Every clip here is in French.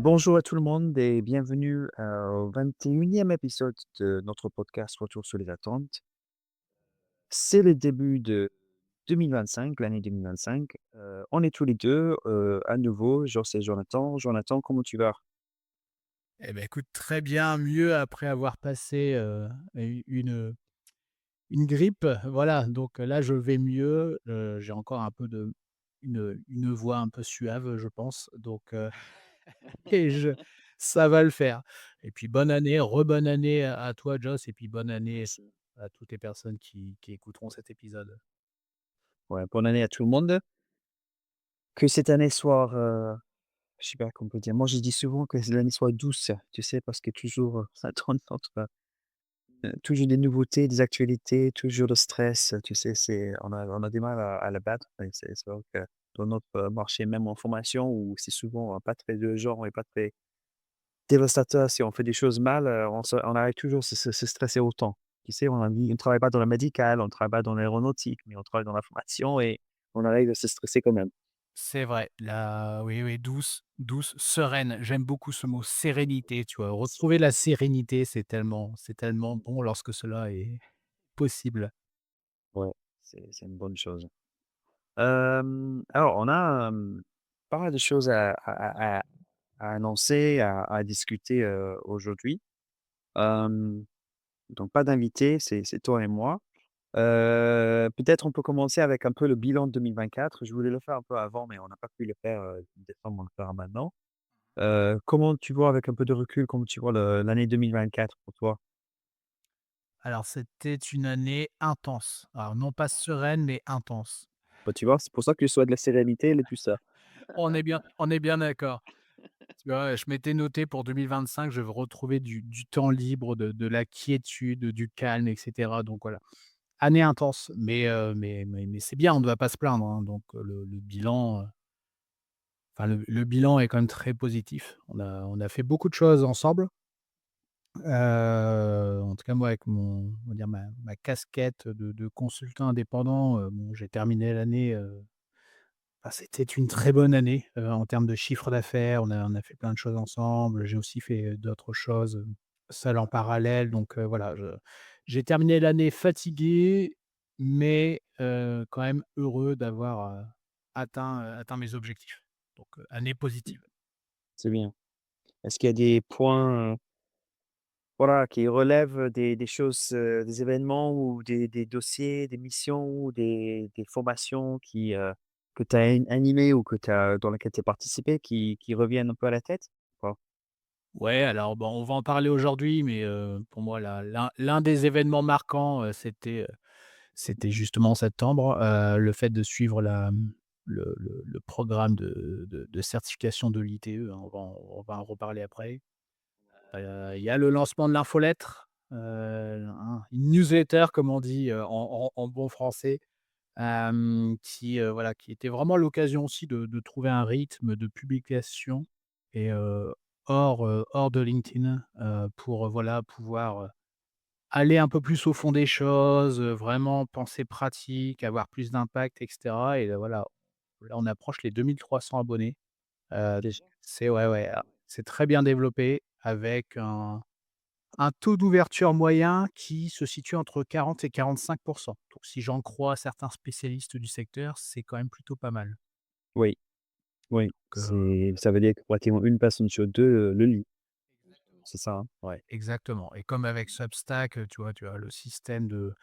Bonjour à tout le monde et bienvenue au 21e épisode de notre podcast Retour sur les attentes. C'est le début de 2025, l'année 2025. On est tous les deux à nouveau. Genre, c'est Jonathan. Jonathan, comment tu vas? Eh ben écoute, très bien, mieux après avoir passé, une grippe, voilà, donc là, je vais mieux, j'ai encore un peu de une voix un peu suave, je pense, donc et je ça va le faire et puis bonne année, rebonne année à toi Joss et puis bonne année Merci. à toutes les personnes qui écouteront cet épisode. Ouais, bonne année à tout le monde. Que cette année soit, je sais pas comment on peut dire. Moi, je dis souvent que l'année soit douce, tu sais, parce que toujours, ça tourne entre toujours des nouveautés, des actualités, toujours le stress, tu sais, on a du mal à le battre et c'est vrai que dans notre, marché, même en formation où c'est souvent, pas très urgent et pas très dévastateur si on fait des choses mal, on arrive toujours à se stresser autant. Tu sais, on travaille pas dans le médical, on travaille pas dans l'aéronautique, mais on travaille dans la formation et on arrive à se stresser quand même. C'est vrai, la oui, oui, douce, sereine. J'aime beaucoup ce mot sérénité, tu vois? Retrouver la sérénité, c'est tellement bon lorsque cela est possible. Ouais, c'est une bonne chose. Alors on a, pas mal de choses à annoncer, à discuter, aujourd'hui. Hem, donc pas d'invité, c'est toi et moi. Peut-être on peut commencer avec un peu le bilan de 2024. Je voulais le faire un peu avant, mais on n'a pas pu le faire, décembre, on le fera maintenant. Comment tu vois avec un peu de recul, comment tu vois l'année 2024 pour toi? Alors c'était une année intense. Alors non pas sereine, mais intense. Bah, tu vois, c'est pour ça que je souhaite de la sérénité et tout ça. On est bien d'accord. Tu vois, je m'étais noté pour 2025, je veux retrouver du temps libre, de la quiétude, du calme et cetera, donc voilà. Année intense, mais c'est bien, on ne va pas se plaindre, hein, donc le bilan, enfin le bilan est quand même très positif. On a fait beaucoup de choses ensemble. En tout cas moi avec on va dire ma casquette de consultant indépendant, bon j'ai terminé l'année, c'était une très bonne année, en termes de chiffre d'affaires. On a fait plein de choses ensemble. J'ai aussi fait, d'autres choses, seul en parallèle, donc voilà, j'ai terminé l'année fatigué, mais quand même heureux d'avoir, atteint mes objectifs. Donc année positive. C'est bien. Est-ce qu'il y a des points, voilà, qui relèvent des choses, des événements ou des dossiers, des missions ou des formations que tu as animées ou que tu dans lesquelles tu as participé qui reviennent un peu à la tête? Pas? Ouais, alors bon, on va en parler aujourd'hui, mais pour moi l'un des événements marquants, c'était justement en septembre, le fait de suivre le programme de certification de l'ITE, hein, on va en reparler après. Il y a le lancement de l'infolettre, une newsletter comme on dit, en bon français, voilà, qui était vraiment l'occasion aussi de trouver un rythme de publication et hors de LinkedIn, pour, voilà, pouvoir, aller un peu plus au fond des choses, vraiment penser pratique, avoir plus d'impact et cetera et voilà, là on approche les 2 300 abonnés. Déjà? C'est ouais, ouais, c'est très bien développé avec un taux d'ouverture moyen qui se situe entre 40 et 45. Donc si j'en crois certains spécialistes du secteur, c'est quand même plutôt pas mal. Oui, oui. Donc Ça veut dire que pratiquement une personne sur 2 le lit. C'est ça, hein? ouais, exactement et comme avec Substack, tu vois le système de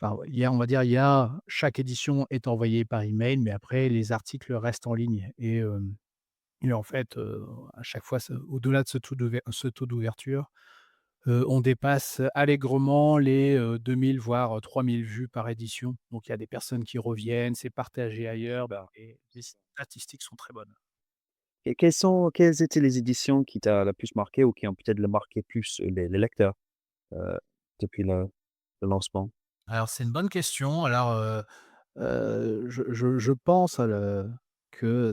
enfin, il y a on va dire, il y a chaque édition est envoyée par email, mais après les articles restent en ligne et en fait, à chaque fois, au-delà de ce taux d'ouverture, on dépasse allègrement les, 2 000 voire 3 000 vues par édition. Donc il y a des personnes qui reviennent, c'est partagé ailleurs Bah, et les c'est ça. statistiques sont très bonnes. Et quelles étaient les éditions qui t'a la plus marqué ou qui ont peut-être le marqué plus les lecteurs, heu, depuis le lancement? Alors c'est une bonne question. Alors, je pense que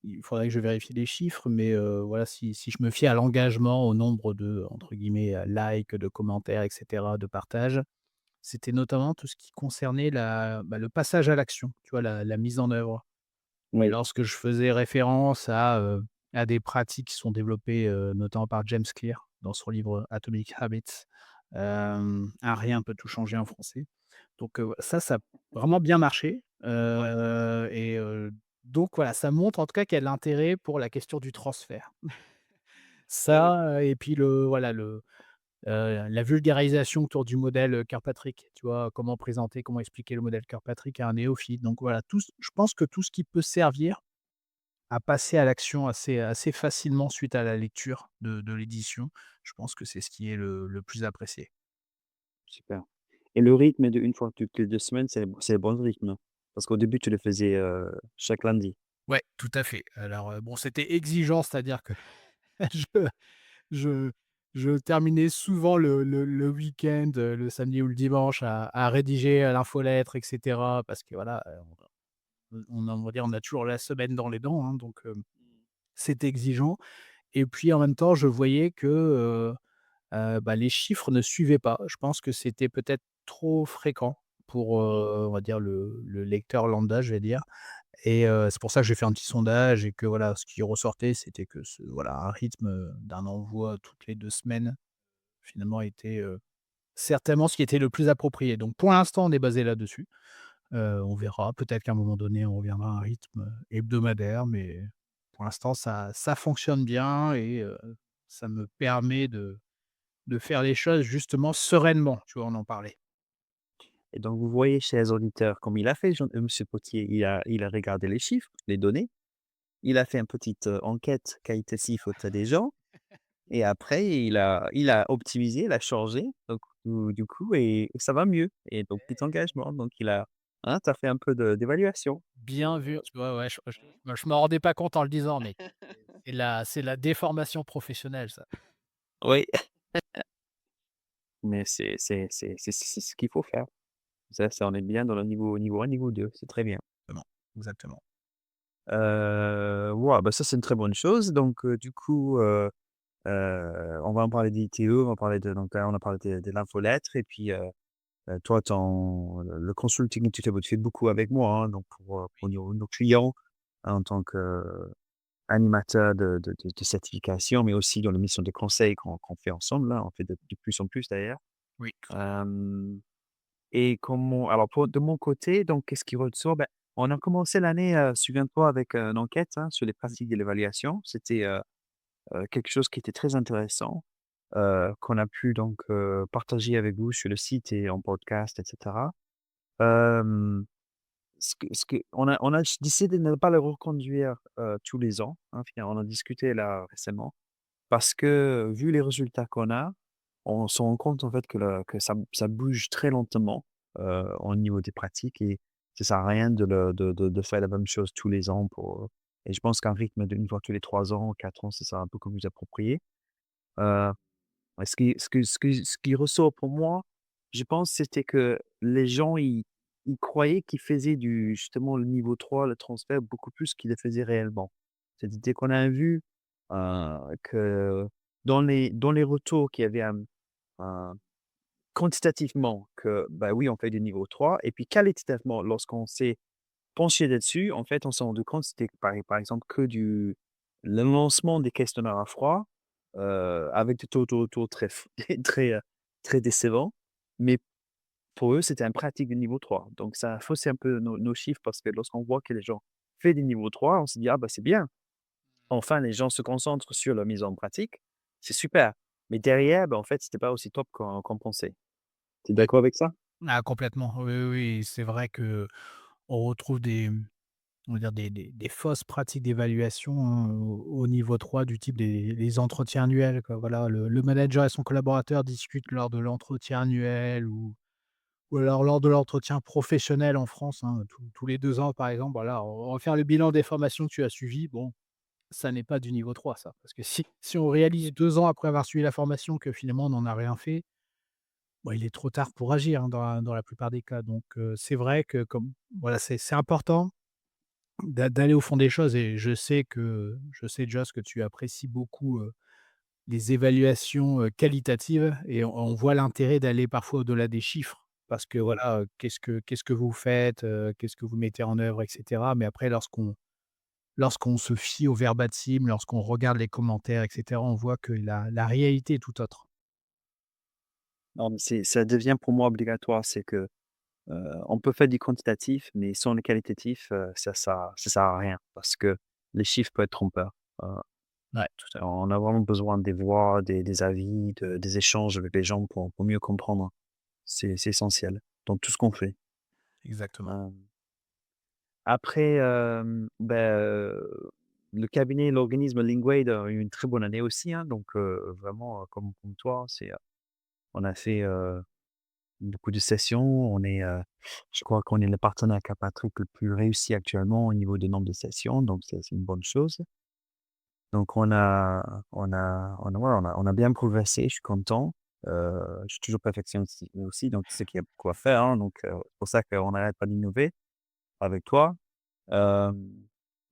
il faudrait que je vérifie les chiffres, mais voilà, si je me fie à l'engagement, au nombre de, entre guillemets, «likes», de commentaires et cetera, de partages, c'était notamment tout ce qui concernait le passage à l'action, tu vois? La mise en œuvre et Oui, lorsque je faisais référence à, à des pratiques qui sont développées, notamment par James Clear dans son livre Atomic Habits. Un rien peut tout changer en français. Donc, ça a vraiment bien marché, donc voilà, ça montre en tout cas qu'il y a de l'intérêt pour la question du transfert. Oui. Ça, et puis la vulgarisation autour du modèle, Kirkpatrick, tu vois? Comment présenter, comment expliquer le modèle Kirkpatrick à un néophyte. Donc voilà, je pense que tout ce qui peut servir à passer à l'action assez facilement suite à la lecture de l'édition, je pense que c'est ce qui est le plus apprécié. Super. Et le rythme de une fois toutes les 2 semaines, c'est le bon rythme? Parce qu'au début, tu le faisais, chaque lundi. Ouais, tout à fait. Alors, bon, c'était exigeant, c'est-à-dire que je je je terminais souvent le week-end, le samedi ou le dimanche à rédiger, l'infolettre et cetera parce que voilà, on va dire, on a toujours la semaine dans les dents, hein, donc c'était exigeant et puis en même temps, je voyais que, bah, les chiffres ne suivaient pas. Je pense que c'était peut-être trop fréquent pour, on va dire le lecteur lambda, je vais dire et c'est pour ça que j'ai fait un petit sondage et que voilà, ce qui ressortait, c'était que voilà, un rythme, d'un envoi toutes les 2 semaines, finalement était, certainement ce qui était le plus approprié. Donc pour l'instant, on est basé là-dessus. On verra, peut-être qu'à un moment donné, on reviendra à un rythme, hebdomadaire, mais pour l'instant, ça fonctionne bien et ça me permet de faire les choses justement sereinement, tu vois? On en parlait. Et donc vous voyez, chers auditeurs, comme il a fait monsieur Potier, il a regardé les chiffres, les données, il a fait une petite, enquête qualitative auprès des gens et après il a optimisé, il a changé, donc du coup et ça va mieux et donc petit engagement, donc tu as fait un peu d'évaluation. Bien vu, tu vois? Ouais, je m'en rendais pas compte en le disant, mais c'est la déformation professionnelle, ça. Oui, mais c'est ce qu'il faut faire. Ça on est bien dans le niveau 1, niveau 2, c'est très bien. Exactement, exactement. Ouais, bah, ça c'est une très bonne chose donc du coup, on va en parler des ITE, on va parler de donc là, on a parlé de l'infolettre et puis, toi le consulting, tu fais beaucoup avec moi, hein, donc pour nos clients en tant qu'animateur de certification, mais aussi dans les missions de conseil qu'on fait ensemble là, on fait de plus en plus d'ailleurs. Oui, tout à fait. Hem et comment alors pour de mon côté, donc qu'est-ce qui ressort? Ben, on a commencé l'année, souviens-toi avec, une enquête, hein, sur les pratiques de l'évaluation. C'était, quelque chose qui était très intéressant, qu'on a pu donc, partager avec vous sur le site et en podcast et cetera. Hem, ce que on a décidé de ne pas le reconduire, tous les ans, hein, on en a discuté là récemment parce que, vu les résultats qu'on a, on se rend compte en fait que ça bouge très lentement, au niveau des pratiques et ça sert à rien de faire la même chose tous les ans et je pense qu'un rythme d'une fois tous les 3 ans, 4 ans, ça sera un peu plus approprié. Heu, ce qui ressort pour moi, je pense, c'était que les gens, ils croyaient qu'ils faisaient justement le niveau 3 le transfert, beaucoup plus qu'ils le faisaient réellement. C'est-à-dire qu'on a vu, que dans les retours qu'il y avait un quantitativement que, bah, oui, on fait du niveau 3 et puis qualitativement, lorsqu'on s'est penché là-dessus, en fait, on s'est rendu compte, c'était par exemple que le lancement des questionnaires à froid, avec des taux très très, très décevants. Mais pour eux, c'était une pratique de niveau 3. Donc ça a faussé un peu nos chiffres parce que lorsqu'on voit que les gens font des niveaux 3, on se dit: «Ah bah, c'est bien. Enfin, les gens se concentrent sur la mise en pratique, c'est super». Mais derrière, bah, en fait, c'était pas aussi top qu'on pensait. Tu es Ouais. d'accord avec ça? Ah complètement. Oui, oui, oui, c'est vrai que on retrouve on va dire des fausses pratiques d'évaluation, hein, au niveau 3 du type des entretiens annuels, quoi. Voilà, le manager et son collaborateur discutent lors de l'entretien annuel ou alors lors de l'entretien professionnel en France, hein, tous les 2 ans, par exemple. Voilà, on va faire le bilan des formations que tu as suivies. Bon, ça n'est pas du niveau 3 ça, parce que si on réalise 2 ans après avoir suivi la formation que finalement on n'en a rien fait, bon, il est trop tard pour agir, hein, dans la plupart des cas. Donc c'est vrai que comme voilà, c'est important d'aller au fond des choses et je sais Joss que tu apprécies beaucoup, les évaluations, qualitatives et on voit l'intérêt d'aller parfois au-delà des chiffres parce que voilà, qu'est-ce que vous faites, qu'est-ce que vous mettez en œuvre et cetera. Mais après lorsqu'on lorsqu'on se fie au verbatim, lorsqu'on regarde les commentaires et cetera, on voit que la réalité est tout autre. Non, mais ça devient pour moi obligatoire. C'est que, on peut faire du quantitatif, mais sans le qualitatif, ça sert à rien parce que les chiffres peuvent être trompeurs. Heu, Ouais, tout à fait. on a vraiment besoin des voix, des avis, des échanges avec les gens pour mieux comprendre. C'est essentiel dans tout ce qu'on fait. Exactement. Hem, après, le cabinet, l'organisme Lingwade a eu une très bonne année aussi, hein, donc vraiment, comme toi, on a fait, beaucoup de sessions. Je crois qu'on est le partenaire Patrick le plus réussi actuellement au niveau du nombre de sessions, donc c'est une bonne chose. Donc on a bien progressé, je suis content. Je suis toujours perfectionniste aussi, donc je sais qu'il y a beaucoup à faire, hein, donc c'est pour ça qu'on n'arrête pas d'innover avec toi. Hem,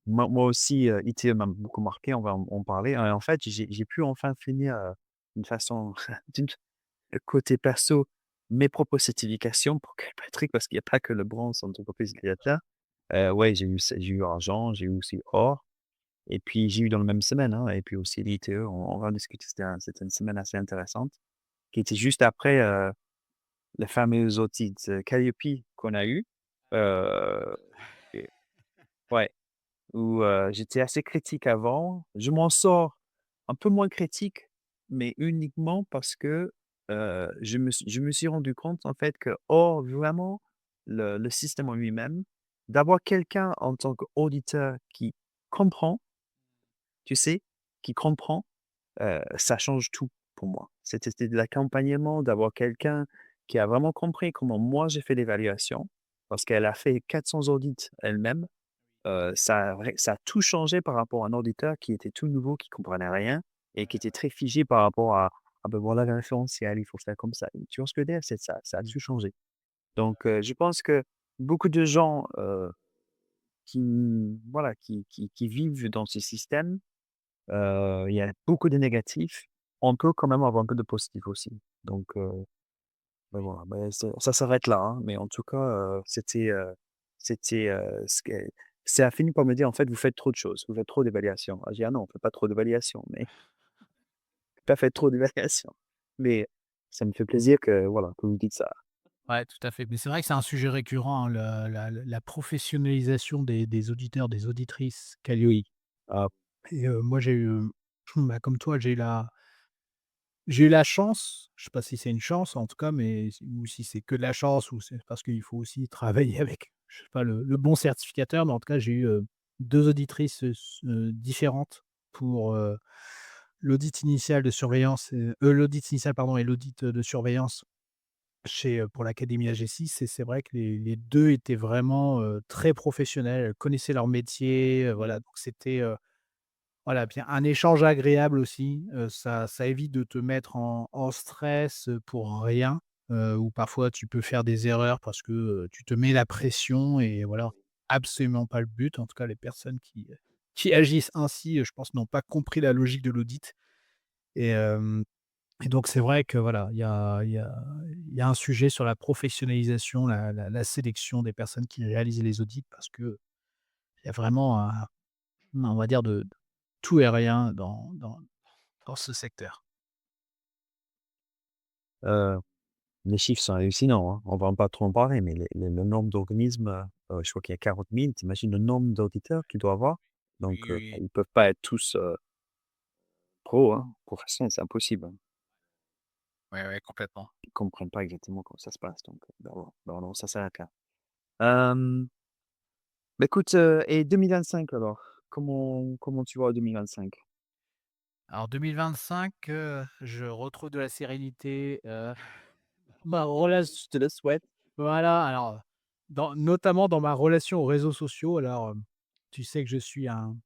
moi aussi, ITE m'a beaucoup marqué, on va en parler. Et en fait, j'ai pu enfin finir, d'une façon d'une côté perso, mes propres certifications pour que Patrick, parce qu'il y a pas que le bronze en entreprise utilisateur. Ouais, j'ai eu argent, j'ai eu aussi or et puis j'ai eu dans la même semaine, hein, et puis aussi l'ITE, on va en discuter. C'était une semaine assez intéressante qui était juste après, les fameux audits, Calliope qu'on a eu, et ouais, où, j'étais assez critique avant. Je m'en sors un peu moins critique, mais uniquement parce que, je me suis rendu compte en fait que, oh vraiment le système en lui-même, d'avoir quelqu'un en tant qu'auditeur qui comprend, tu sais? Qui comprend, ça change tout pour moi. C'était de l'accompagnement, d'avoir quelqu'un qui a vraiment compris comment moi j'ai fait l'évaluation, parce qu'elle a fait 400 audits elle-même. Ça a tout changé par rapport à un auditeur qui était tout nouveau, qui comprenait rien et qui était très figé par rapport à: «Ah ben voilà le référentiel, il faut faire comme ça». Tu vois ce que je veux dire? C'est ça, ça a tout changé. Donc je pense que beaucoup de gens, qui, voilà, qui vivent dans ce système, il y a beaucoup de négatifs. On peut quand même avoir un peu de positif aussi. Donc voilà, ça s'arrête là, hein, mais en tout cas, c'était, ce que ça a fini par me dire: «En fait, vous faites trop de choses, vous faites trop d'évaluations». Ah, j'ai dit: «Ah non, on fait pas trop d'évaluations, mais pas fait trop d'évaluations». Mais ça me fait plaisir que, voilà, que vous dites ça. Ouais, tout à fait. Mais c'est vrai que c'est un sujet récurrent, hein, la professionnalisation des auditeurs, des auditrices Calliope. Ah, Et moi j'ai eu, bah, comme toi, j'ai eu la chance, je sais pas si c'est une chance en tout cas, mais ou si c'est que de la chance ou c'est parce qu'il faut aussi travailler avec, je sais pas, le bon certificateur, mais en tout cas j'ai eu, 2 auditrices, différentes pour, l'audit initial de surveillance, l'audit initial pardon et l'audit, de surveillance chez, pour l'académie AG6. Et c'est vrai que les 2 étaient vraiment, très professionnels. Elles connaissaient leur métier, voilà, donc c'était, voilà, bien un échange agréable aussi, ça évite de te mettre en stress, pour rien, ou parfois tu peux faire des erreurs parce que, tu te mets la pression et voilà, absolument pas le but. En tout cas, les personnes qui agissent ainsi, je pense, n'ont pas compris la logique de l'audit. Et et donc c'est vrai que voilà, il y a un sujet sur la professionnalisation, la sélection des personnes qui réalisent les audits parce qu'il y a vraiment un on va dire de tout et rien dans ce secteur. heu, les chiffres sont hallucinants, hein. On va pas trop en parler, mais le nombre d'organismes, je crois qu'il y a 40 000. Tu imagines le nombre d'auditeurs qu'il doit avoir? Donc Oui, oui. ils peuvent pas être tous, pros, hein, professionnels, c'est impossible, hein. Ouais, ouais, complètement. Ils comprennent pas exactement comment ça se passe, donc bah, non, ça s'arrête là. Hem, bah, écoute, et 2025 alors? Comment tu vois 2025? Alors 2025, je retrouve de la sérénité, ma relation Je te le souhaite. voilà, alors, notamment dans ma relation aux réseaux sociaux. Alors, tu sais que je suis un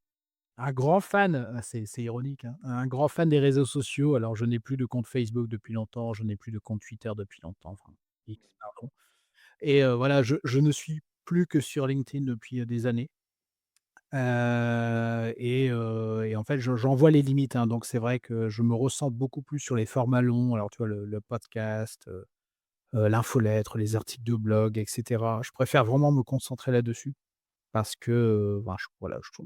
grand fan, c'est ironique, hein, un grand fan des réseaux sociaux. Alors je n'ai plus de compte Facebook depuis longtemps, je n'ai plus de compte Twitter depuis longtemps, enfin X, pardon. Et voilà, je ne suis plus que sur LinkedIn depuis, des années. Et en fait, j'en vois les limites, hein, donc c'est vrai que je me ressens beaucoup plus sur les formats longs. Alors, tu vois, le podcast, l'infolettre, les articles de blog et cetera. Je préfère vraiment me concentrer là-dessus parce que, ben,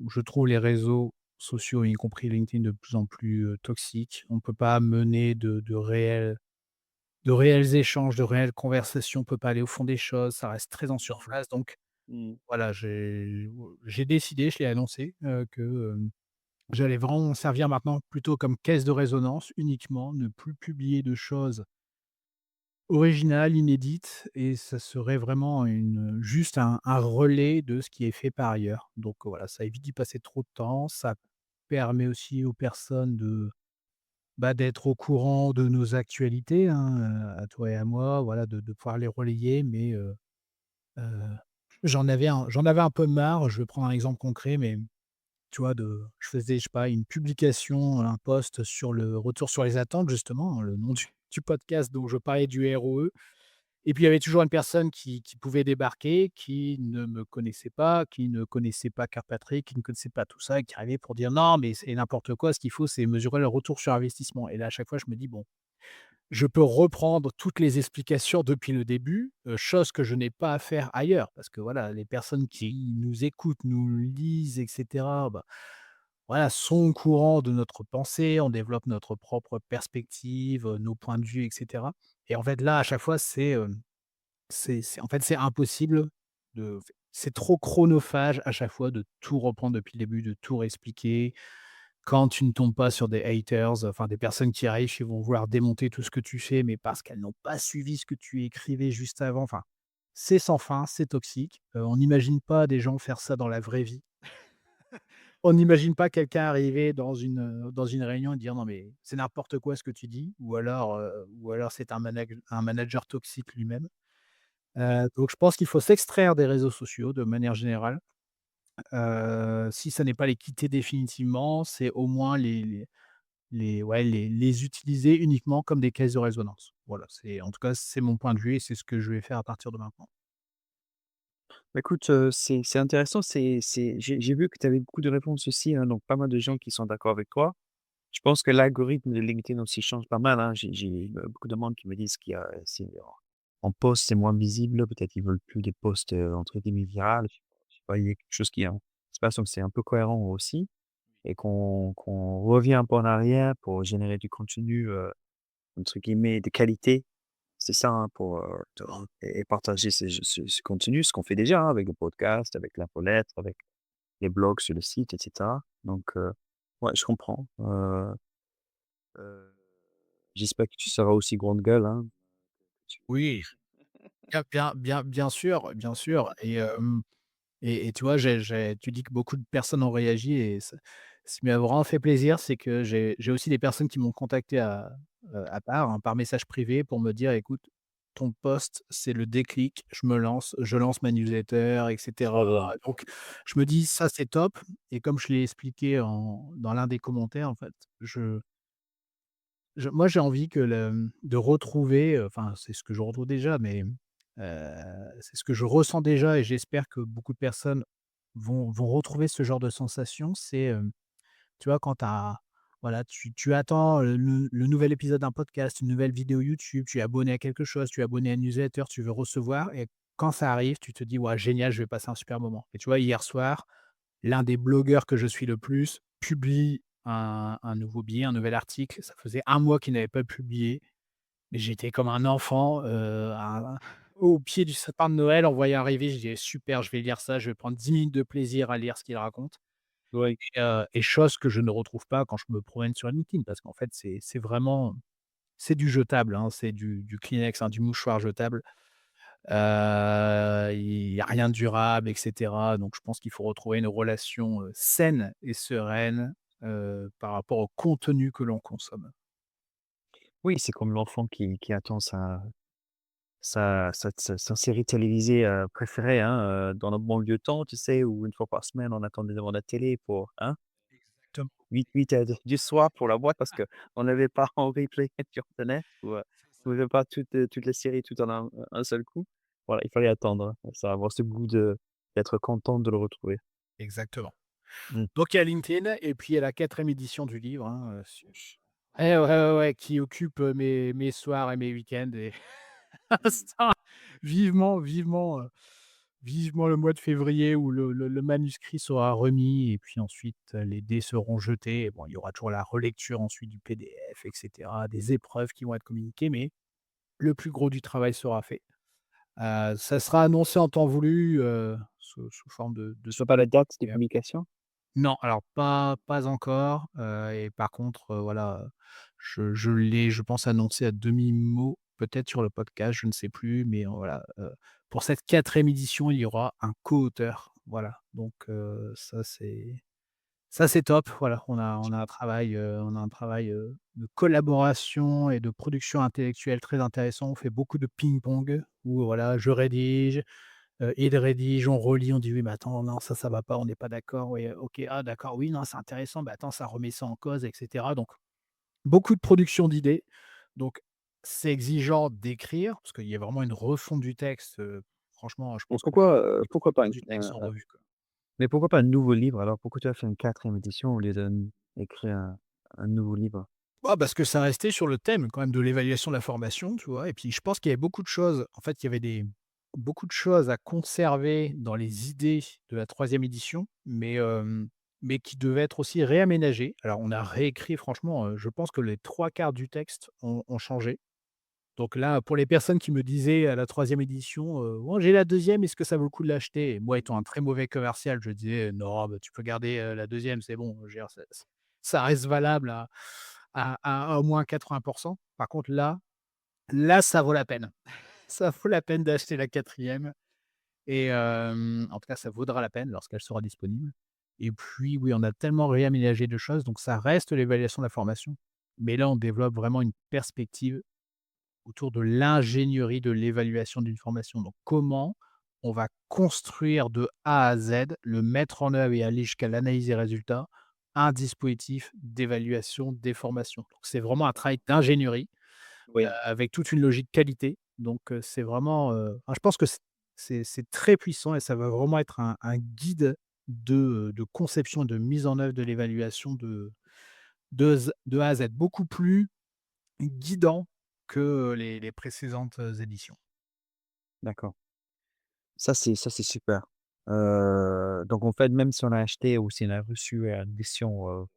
je trouve les réseaux sociaux, y compris LinkedIn, de plus en plus, toxiques. On ne peut pas mener de réels échanges, de réelles conversations, on peut pas aller au fond des choses, ça reste très en surface. Donc Mmh. voilà, j'ai décidé, je l'ai annoncé, que, j'allais vraiment m'en servir maintenant plutôt comme caisse de résonance uniquement, ne plus publier de choses originales, inédites, et ça serait vraiment juste un relais de ce qui est fait par ailleurs. Donc voilà, ça évite d'y passer trop de temps, ça permet aussi aux personnes d'être au courant de nos actualités, hein, à toi et à moi, voilà, de pouvoir les relayer. Mais heu, j'en avais un peu marre. Je vais prendre un exemple concret, mais tu vois, je faisais, je sais pas, une publication, un post sur le retour sur les attentes, justement, hein, le nom du podcast, donc je parlais du ROE. Et puis il y avait toujours une personne qui pouvait débarquer, qui ne me connaissait pas, qui ne connaissait pas Karpatrik, qui ne connaissait pas tout ça, et qui arrivait pour dire: «Non, mais c'est n'importe quoi, ce qu'il faut, c'est mesurer le retour sur investissement». Et là, à chaque fois, je me dis: «Bon, je peux reprendre toutes les explications depuis le début», chose que je n'ai pas à faire ailleurs. Parce que voilà, les personnes qui nous écoutent, nous lisent, et cetera, bah, voilà, sont au courant de notre pensée, on développe notre propre perspective, nos points de vue, et cetera. Et en fait, là, à chaque fois, c'est en fait, c'est impossible de c'est trop chronophage à chaque fois de tout reprendre depuis le début, de tout réexpliquer. Quand tu ne tombes pas sur des haters, enfin des personnes qui arrivent, qui vont vouloir démonter tout ce que tu fais, mais parce qu'elles n'ont pas suivi ce que tu écrivais juste avant, enfin, c'est sans fin, c'est toxique. On n'imagine pas des gens faire ça dans la vraie vie. On n'imagine pas quelqu'un arriver dans une réunion et dire: «Non mais c'est n'importe quoi ce que tu dis», ou alors c'est un manager toxique lui-même. Donc je pense qu'il faut s'extraire des réseaux sociaux de manière générale. Si ça n'est pas les quitter définitivement, c'est au moins les utiliser uniquement comme des caisses de résonance. Voilà, en tout cas, c'est mon point de vue et c'est ce que je vais faire à partir de maintenant. Bah, écoute, c'est intéressant, j'ai vu que tu avais beaucoup de réponses aussi, hein, donc pas mal de gens qui sont d'accord avec toi. Je pense que l'algorithme de LinkedIn aussi change pas mal, hein. J'ai beaucoup de monde qui me disent qu'il y a c'est en post, c'est moins visible, peut-être ils veulent plus des posts, entre guillemets «virales». Je sais pas, il y a quelque chose qui, se passe, donc c'est un peu cohérent aussi et qu'on revient un peu en arrière pour générer du contenu, entre guillemets «de qualité». C'est ça, hein, pour, et partager ce contenu, ce qu'on fait déjà, hein, avec le podcast, avec l'infolettre, avec les blogs sur le site et cetera. Donc ouais, je comprends, heu, j'espère que tu seras aussi grande gueule, hein. Tu Oui, bien sûr, bien sûr. Et tu vois, tu dis que beaucoup de personnes ont réagi, et ce qui m'a vraiment fait plaisir, c'est que j'ai aussi des personnes qui m'ont contacté à part, hein, par message privé, pour me dire: «Écoute, ton post, c'est le déclic, je lance ma newsletter», et cetera. Donc je me dis: «Ça, c'est top», et comme je l'ai expliqué dans l'un des commentaires, en fait, moi, j'ai envie de retrouver, enfin, c'est ce que je retrouve déjà, mais c'est ce que je ressens déjà, et j'espère que beaucoup de personnes vont retrouver ce genre de sensation. C'est, tu vois, quand voilà, tu attends le nouvel épisode d'un podcast, une nouvelle vidéo YouTube, tu es abonné à quelque chose, tu es abonné à une newsletter, tu veux recevoir, et quand ça arrive, tu te dis: «Ouais, génial, je vais passer un super moment». Et tu vois, hier soir, l'un des blogueurs que je suis le plus publie un nouveau billet, un nouvel article. Ça faisait un mois qu'il n'avait pas publié, mais j'étais comme un enfant, au pied du sapin de Noël en voyant arriver. Je dis: «Super, je vais lire ça, je vais prendre 10 minutes de plaisir à lire ce qu'il raconte». Oui. Et chose que je ne retrouve pas quand je me promène sur LinkedIn, parce qu'en fait, c'est vraiment c'est du jetable, hein, c'est du Kleenex, hein, du mouchoir jetable. Il y a rien de durable, et cetera. Donc je pense qu'il faut retrouver une relation, saine et sereine, par rapport au contenu que l'on consomme. Oui, c'est comme l'enfant qui attend sa série télévisée, préférée, hein, dans notre bon vieux temps, tu sais, où une fois par semaine, on attendait devant la télé pour, hein, Exactement, 8 du soir pour la voir parce qu'on n'avait pas en replay, tu retenais? Ou, c'est on ça. n'avait pas toutes les séries tout en un seul coup. Voilà, il fallait attendre, hein, ça avoir ce goût d'être content de le retrouver. Exactement. Mmh. Donc il y a LinkedIn, et puis il y a la 4e édition du livre, hein, ouais, ouais, ouais, qui occupe, mes soirs et mes week-ends, et ça, vivement, vivement, vivement le mois de février où le manuscrit sera remis et puis ensuite, les dés seront jetés. Et bon, il y aura toujours la relecture ensuite du PDF et cetera, des épreuves qui vont être communiquées, mais le plus gros du travail sera fait. Ça sera annoncé en temps voulu, sous forme de Je vois pas la date de et publication? non, alors pas encore, et par contre, voilà, je l'ai, je pense, annoncé à demi-mot, peut-être sur le podcast, je ne sais plus, mais voilà, pour cette quatrième édition, il y aura un co-auteur, voilà, donc ça c'est top, voilà, on a un travail, de collaboration et de production intellectuelle très intéressant. On fait beaucoup de ping-pong où voilà, je rédige, il rédige, on relit, on dit: «Oui, mais attends, non, ça va pas, on n'est pas d'accord, oui, OK, ah d'accord, oui, non, c'est intéressant, bah, attends, ça remet ça en cause» et cetera, donc beaucoup de production d'idées, donc c'est exigeant d'écrire parce qu'il y a vraiment une refonte du texte, franchement, je Mais pense que les pourquoi 3 pas quarts du texte sont revus, quoi. mais pourquoi pas un nouveau livre alors? Pourquoi tu as fait une quatrième édition au lieu d'écrire un nouveau livre? Bah, parce que ça restait sur le thème quand même de l'évaluation de la formation, tu vois? Et puis je pense qu'il y avait beaucoup de choses, en fait, il y avait beaucoup de choses à conserver dans les idées de la troisième édition, mais qui devaient être aussi réaménagées. Alors on a réécrit franchement, je pense que les 3 quarts du texte ont changé. Donc là, pour les personnes qui me disaient à la troisième édition, «Oh, j'ai la deuxième, est-ce que ça vaut le coup de l'acheter?» Et moi étant un très mauvais commercial, je disais: «Non, bah, tu peux garder, la deuxième, c'est bon». Je veux dire, ça reste valable à au moins 80. Par contre là, ça vaut la peine. Ça vaut la peine d'acheter la quatrième et en tout cas, ça vaudra la peine lorsqu'elle sera disponible et puis, oui, on a tellement réaménagé de choses, donc ça reste l'évaluation de la formation, mais là, on développe vraiment une perspective autour de l'ingénierie de l'évaluation d'une formation. Donc comment on va construire de A à Z, le mettre en œuvre et aller jusqu'à l'analyse des résultats, un dispositif d'évaluation des formations. Donc c'est vraiment un travail d'ingénierie, Oui. avec toute une logique qualité. Donc c'est vraiment, enfin je pense que c'est très puissant et ça va vraiment être un guide de conception et de mise en œuvre de l'évaluation de A à Z. Beaucoup plus guidant que les précédentes, éditions. D'accord. Ça c'est super. Donc en fait, même si on a acheté ou si on a reçu, l'édition,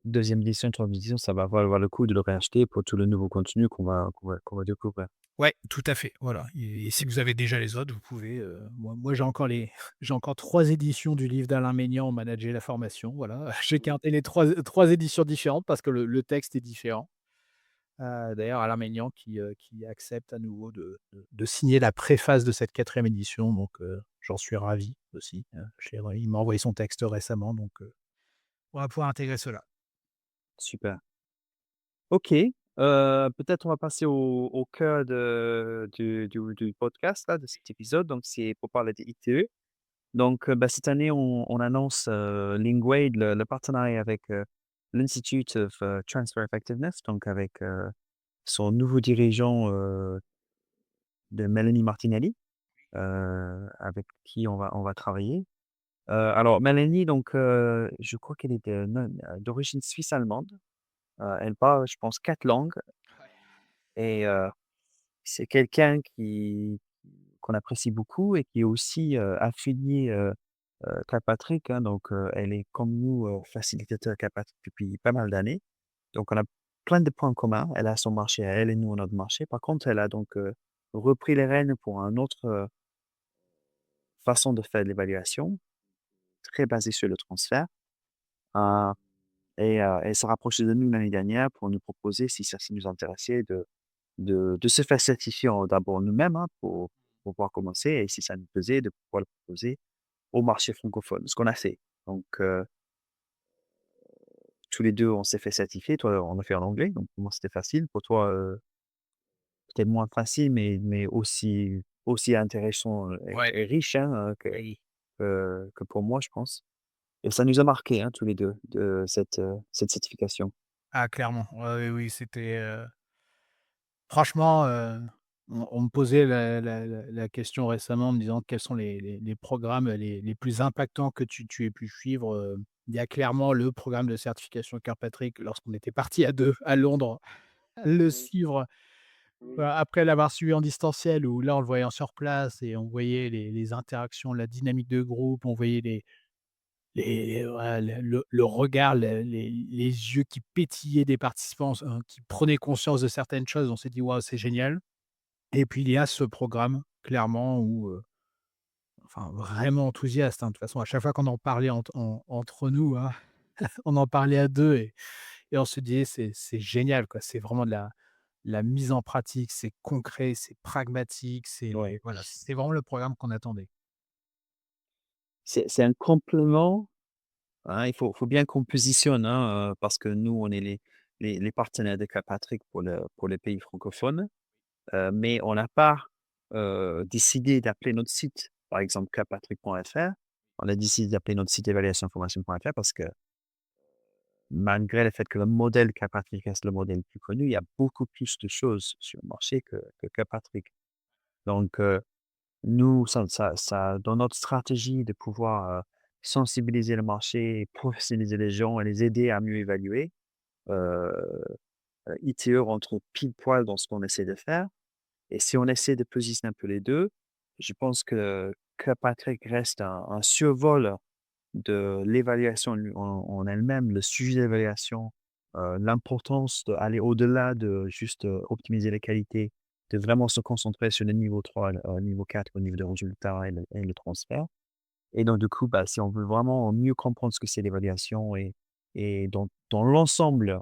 2e édition, 3e édition, ça va valoir le coup de le réacheter pour tout le nouveau contenu qu'on va découvrir. Ouais, tout à fait, voilà, et si vous avez déjà les autres, vous pouvez, moi j'ai encore les j'ai encore 3 éditions du livre d'Alain Maignan, «Manager la formation», voilà. J'ai gardé les trois éditions différentes parce que le texte est différent. D'ailleurs Alain Maignan qui accepte à nouveau de signer la préface de cette quatrième édition, donc j'en suis ravi aussi, il m'a envoyé son texte récemment, donc on va pouvoir intégrer cela. Super. OK, peut-être on va passer au cœur du podcast là, de cet épisode, donc c'est pour parler des ITE. Donc, bah, cette année on annonce, Lingwade, le partenariat avec, l'Institute of, Transfer Effectiveness, donc avec, son nouveau dirigeant, de Melanie Martinelli, avec qui on va travailler. Alors Melanie donc, je crois qu'elle est d'origine suisse-allemande. Elle parle, je pense, 4 langues et c'est quelqu'un qui qu'on apprécie beaucoup et qui est aussi, affiliée, Kilpatrick, hein, donc elle est comme nous, facilitateur Kilpatrick depuis pas mal d'années. Donc on a plein de points communs. Elle a son marché à elle et nous on a notre marché. Par contre, elle a donc, repris les rênes pour un autre, façon de faire de l'évaluation, très basée sur le transfert, heu et elle s'est rapprochée de nous l'année dernière pour nous proposer, si ça nous intéressait, de se faire certifier en d'abord nous-mêmes, hein, pour pouvoir commencer et si ça nous plaisait, de pouvoir le proposer au marché francophone, ce qu'on a fait. Donc tous les 2 on s'est fait certifier. Toi, on l'a fait en anglais, donc pour moi, c'était facile. Pour toi, peut-être moins facile, mais aussi intéressant, Ouais, et riche, hein, oui. que pour moi, je pense et ça nous a marqué hein, tous les 2 de cette certification. Ah clairement, ouais, oui, oui, c'était, franchement, on me posait la question récemment en me disant: «Quels sont les programmes les plus impactants que tu aies pu suivre?» Il y a clairement le programme de certification Kirkpatrick lorsqu'on était partis à 2 à Londres, le suivre Bah, après l'avoir suivi en distanciel où là, on le voyait sur place et on voyait les interactions, la dynamique de groupe, on voyait voilà, le regard, les yeux qui pétillaient des participants, qui prenaient conscience de certaines choses. On s'est dit: «Waouh, c'est génial» et puis il y a ce programme clairement où, enfin vraiment enthousiaste, hein. De toute façon, à chaque fois qu'on en parlait entre nous, hein, on en parlait à 2 et on se disait: «C'est génial, quoi». C'est vraiment de la mise en pratique, c'est concret, c'est pragmatique, Ouais. c'est voilà, c'est vraiment le programme qu'on attendait. C'est un complément, hein, il faut bien qu'on positionne, hein, parce que nous, on est les partenaires de Carpatrick pour les pays francophones, mais on n'a pas, décidé d'appeler notre site, par exemple, carpatrick.fr. On a décidé d'appeler notre site évaluationformation.fr parce que malgré le fait que le modèle Carpatrick reste le modèle le plus connu, il y a beaucoup plus de choses sur le marché que Carpatrick. Donc, nous, dans notre stratégie de pouvoir, sensibiliser le marché, professionnaliser les gens et les aider à mieux évaluer, heu ITE rentre pile poil dans ce qu'on essaie de faire et si on essaie de positionner un peu les 2, je pense que Patrick reste un survol de l'évaluation en elle-même, le sujet d'évaluation, l'importance d'aller au-delà de juste, optimiser les qualités, de vraiment se concentrer sur le niveau 3, niveau 4 au niveau des résultats et le transfert et donc du coup, bah, si on veut vraiment mieux comprendre ce que c'est l'évaluation et dans l'ensemble,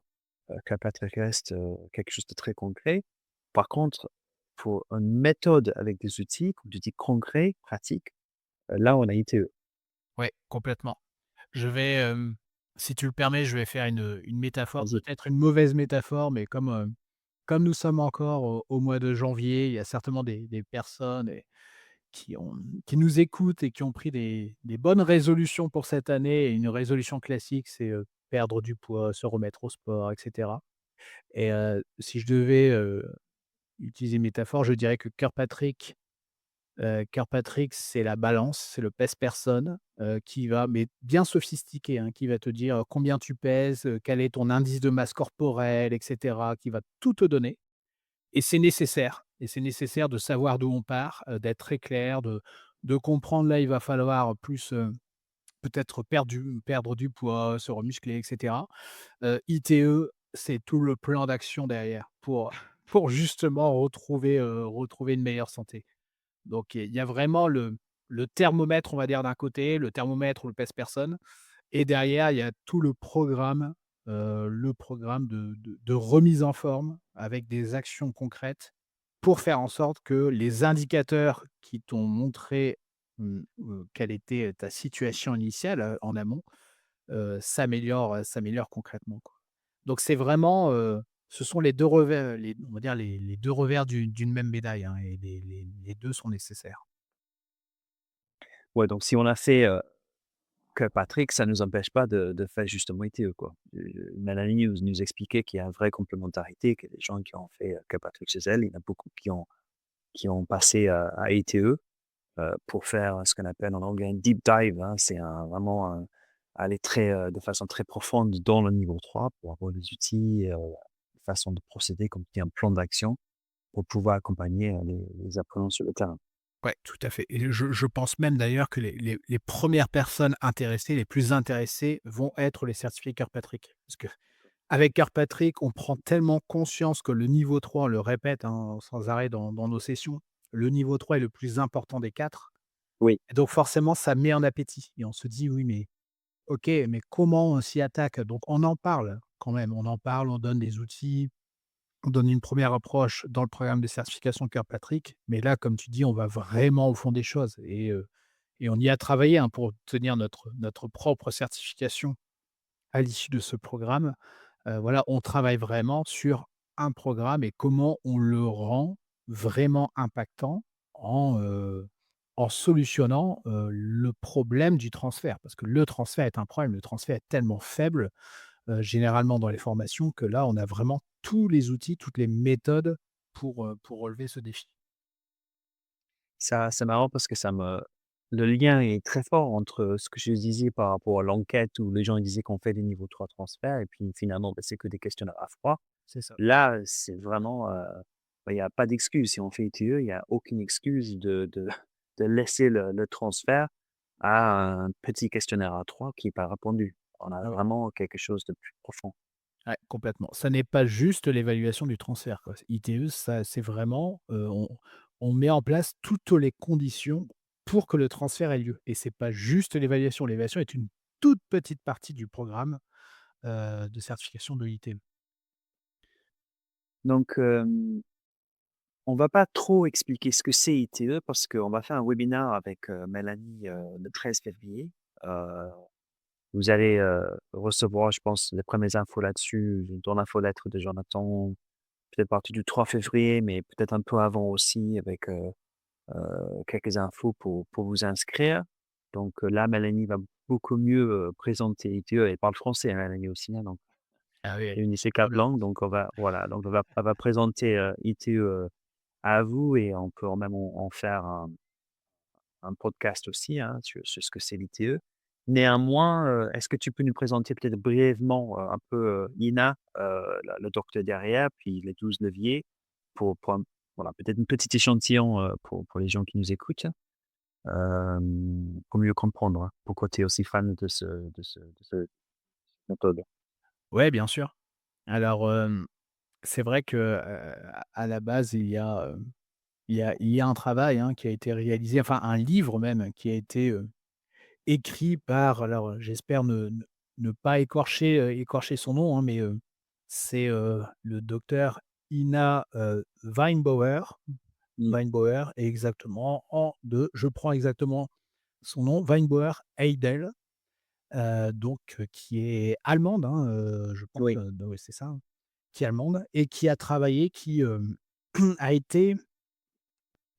Carpathia reste, quelque chose de très concret. Par contre, pour une méthode avec des outils, comme tu dis, concrets, pratiques, là, on a ITE. Ouais, complètement. Je vais, si tu le permets, je vais faire une métaphore, Vas-y. peut-être une mauvaise métaphore, mais comme nous sommes encore au mois de janvier, il y a certainement des personnes qui ont qui nous écoutent et qui ont pris des bonnes résolutions pour cette année et une résolution classique, c'est, perdre du poids, se remettre au sport et cetera et si je devais, utiliser une métaphore, je dirais que Kirkpatrick, c'est la balance, c'est le pèse-personne, qui va mais bien sophistiqué, hein, qui va te dire, combien tu pèses, quel est ton indice de masse corporelle et cetera, qui va tout te donner et c'est nécessaire de savoir d'où on part, d'être très clair, de comprendre là, il va falloir plus, peut-être perdre du poids, se remuscler et cetera. ITE, c'est tout le plan d'action derrière pour pour justement retrouver une meilleure santé. Donc il y a vraiment le thermomètre, on va dire, d'un côté, le thermomètre ou le pèse-personne et derrière, il y a tout le programme de remise en forme avec des actions concrètes pour faire en sorte que les indicateurs qui t'ont montré, quelle était ta situation initiale, en amont, s'améliorent concrètement, quoi. Donc c'est vraiment, ce sont les 2 revers, les on va dire les 2 revers d'une même médaille, hein et les 2 sont nécessaires. Ouais, donc si on a fait, Patrick, ça ne nous empêche pas de faire justement ITE, quoi. Mélanie nous expliquait qu'il y a une vraie complémentarité, que les gens qui ont fait, Patrick chez elle, il y en a beaucoup qui ont passé, à ITE. Pour faire ce qu'on appelle en anglais un deep dive, hein. C'est vraiment aller de façon très profonde dans le niveau 3 pour avoir des outils, façon de procéder, comme tu dis, un plan d'action pour pouvoir accompagner, les apprenants sur le terrain. Ouais, tout à fait et je pense même d'ailleurs que les 1res personnes intéressées, les plus intéressées vont être les certifiés Kirkpatrick. Parce qu'avec Kirkpatrick, on prend tellement conscience que le niveau 3, on le répète, hein, sans arrêt dans nos sessions, le niveau 3 est le plus important des 4 Oui, et donc forcément ça met en appétit et on se dit: «Oui, mais OK, mais comment on s'y attaque?» Donc on en parle quand même, on en parle, on donne des outils. On donne une première approche dans le programme de certification Kirkpatrick, mais là, comme tu dis, on va vraiment au fond des choses et on y a travaillé, hein, pour obtenir notre propre certification à l'issue de ce programme. Voilà, on travaille vraiment sur un programme et comment on le rend vraiment impactant en solutionnant, le problème du transfert. Parce que le transfert est un problème, le transfert est tellement faible généralement dans les formations que là, on a vraiment tous les outils, toutes les méthodes pour relever ce défi. ça c'est marrant parce que ça me le lien est très fort entre ce que je disais par rapport à l'enquête où les gens ils disaient qu'on fait des niveaux 3 transferts et puis finalement, bah, c'est que des questionnaires à froid. C'est ça. Là, c'est vraiment, bah, il y a pas d'excuse. Si on fait ITE, il y a aucune excuse de laisser le transfert à un petit questionnaire A3 qui est pas répondu. On a Ah oui. vraiment quelque chose de plus profond. Ouais, complètement. Ça n'est pas juste l'évaluation du transfert, quoi. ITE, ça c'est vraiment, on met en place toutes les conditions pour que le transfert ait lieu et c'est pas juste l'évaluation. L'évaluation est une toute petite partie du programme, de certification de l'ITE. Donc, on va pas trop expliquer ce que c'est ITE parce qu'on va faire un webinaire avec, Mélanie, le 13 février. Heu, Vous allez, recevoir, je pense, les premières infos là-dessus dans l'infolettre de Jonathan, peut-être à partir du 3 février, mais peut-être un peu avant aussi avec, quelques infos pour vous inscrire. Donc, là, Mélanie va beaucoup mieux, présenter ITE. Elle parle français, hein, Mélanie aussi, hein, donc Ah oui, réunit ses très 4 bien langues, français. donc on va voilà, donc elle va présenter, ITE, à vous et on peut même en faire un podcast aussi, hein, sur ce que c'est l'ITE. Néanmoins, est-ce que tu peux nous présenter peut-être brièvement, un peu, Ina, le docteur derrière, puis les 12 leviers pour un voilà, peut-être une petite échantillon, pour les gens qui nous écoutent, pour mieux comprendre, hein, pourquoi tu es aussi fan de ce méthode? Ouais, bien sûr. Alors, c'est vrai que, à la base, il y a un travail, hein, qui a été réalisé, enfin un livre même qui a été, écrit par alors, j'espère ne pas écorcher son nom, hein, mais, c'est, le docteur Ina, Mmh, exactement je prends exactement son nom, Weinbauer-Eidel, donc, qui est allemande, hein, je pense, oui, ouais, c'est ça, hein, qui est allemande et qui a travaillé, a été,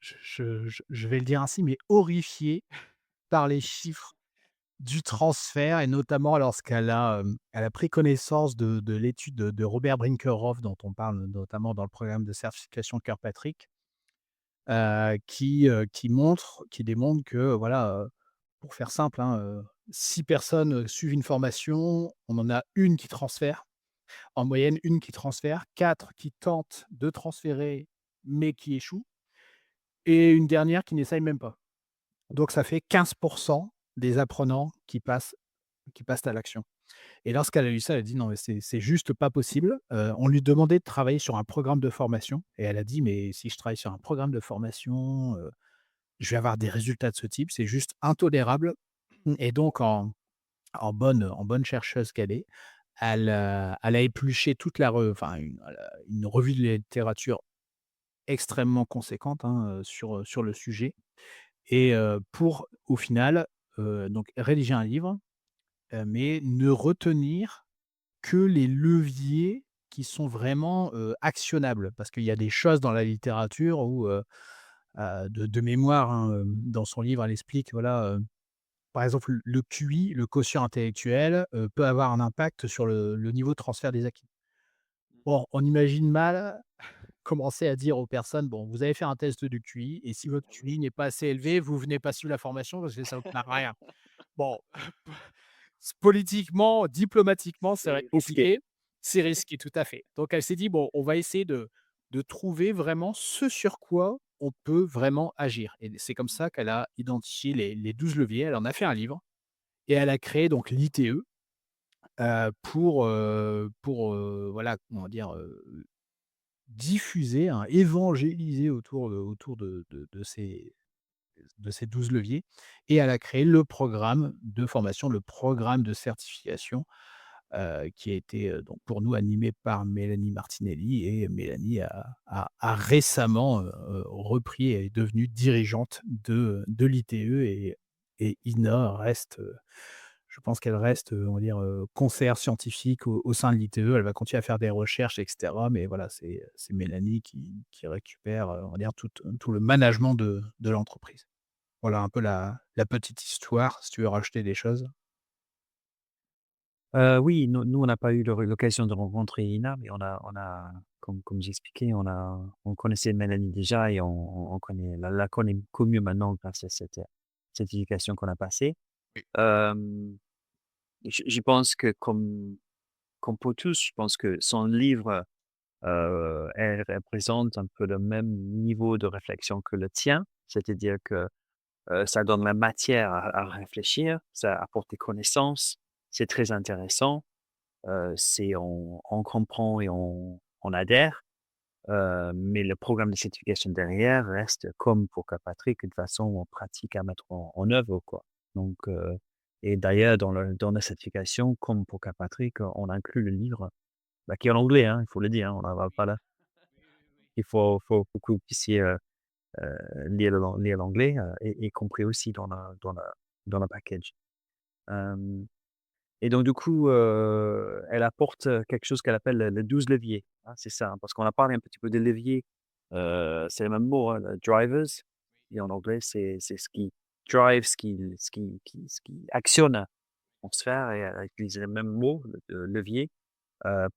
je vais le dire ainsi, mais horrifiée par les chiffres du transfert et notamment lorsqu'elle a pris connaissance de l'étude de Robert Brinkerhoff dont on parle notamment dans le programme de certification Kirkpatrick, qui démontre que voilà, pour faire simple, hein, 6 personnes, suivent une formation, on en a une qui transfère, en moyenne une qui transfère, 4 qui tentent de transférer mais qui échouent et une dernière qui n'essaye même pas. Donc ça fait 15 des apprenants qui passent à l'action. Et lorsqu'elle a lu ça, elle a dit: «Non, mais c'est juste pas possible». On lui demandait de travailler sur un programme de formation et elle a dit: «Mais si je travaille sur un programme de formation, je vais avoir des résultats de ce type, c'est juste intolérable». Et donc en bonne chercheuse qu'elle est, elle a épluché toute la re enfin une revue de littérature extrêmement conséquente, hein, sur le sujet et pour au final, donc rédiger un livre, mais ne retenir que les leviers qui sont vraiment, actionnables. Parce qu'il y a des choses dans la littérature où, de mémoire, hein, dans son livre, elle explique, voilà, par exemple, le QI, le quotient intellectuel, peut avoir un impact sur le niveau de transfert des acquis. Bon, on imagine mal commencer à dire aux personnes: «Bon, vous avez fait un test de QI et si votre QI n'est pas assez élevé, vous venez pas suivre la formation parce que ça ne sert à rien». Bon, politiquement, diplomatiquement, c'est vrai c'est risqué. compliqué. C'est risqué, tout à fait. Donc elle s'est dit: «Bon, on va essayer de trouver vraiment ce sur quoi on peut vraiment agir» et c'est comme ça qu'elle a identifié les 12 leviers. Elle en a fait un livre et elle a créé donc l'ITE, voilà, comment dire, diffuser, hein, évangéliser autour de ces 12 leviers et elle a créé le programme de formation, le programme de certification, qui a été, donc pour nous animé par Mélanie Martinelli et Mélanie a récemment, repris et est devenue dirigeante de l'ITE et Ina reste, je pense qu'elle reste, on va dire, conseillère scientifique au sein de l'ITE. Elle va continuer à faire des recherches et cetera, mais voilà, c'est Mélanie qui récupère, on va dire tout le management de l'entreprise. Voilà un peu la petite histoire, si tu veux rajouter des choses. Oui, nous on n'a pas eu l'occasion de rencontrer Ina, mais on a comme j'expliquais, on connaissait Mélanie déjà et on connaît la connaît beaucoup mieux maintenant grâce à cette éducation qu'on a passée. Oui. Je pense que comme pour tous, je pense que son livre elle représente un peu le même niveau de réflexion que le tien. C'est-à-dire que, ça donne la matière à réfléchir, ça apporte des connaissances, c'est très intéressant, c'est on comprend et on adhère. Mais le programme de certification derrière reste comme pour Patrick, une façon pratique à mettre en œuvre, quoi. Donc, et d'ailleurs dans la certification, comme pour Patrick, on inclut le livre, bah, qui est en anglais, hein, il faut le dire, hein, on n'en va pas là. Il faut que vous puissiez, lire l'anglais, et compris aussi dans le package. Hem Et donc du coup, elle apporte, quelque chose qu'elle appelle le 12 leviers, hein, c'est ça, hein, parce qu'on a parlé un petit peu des leviers, c'est le même mot, hein, le drivers et en anglais, c'est ce qui drive, ce qui actionne la sphère et elle a utilisé le même mot, le levier, heu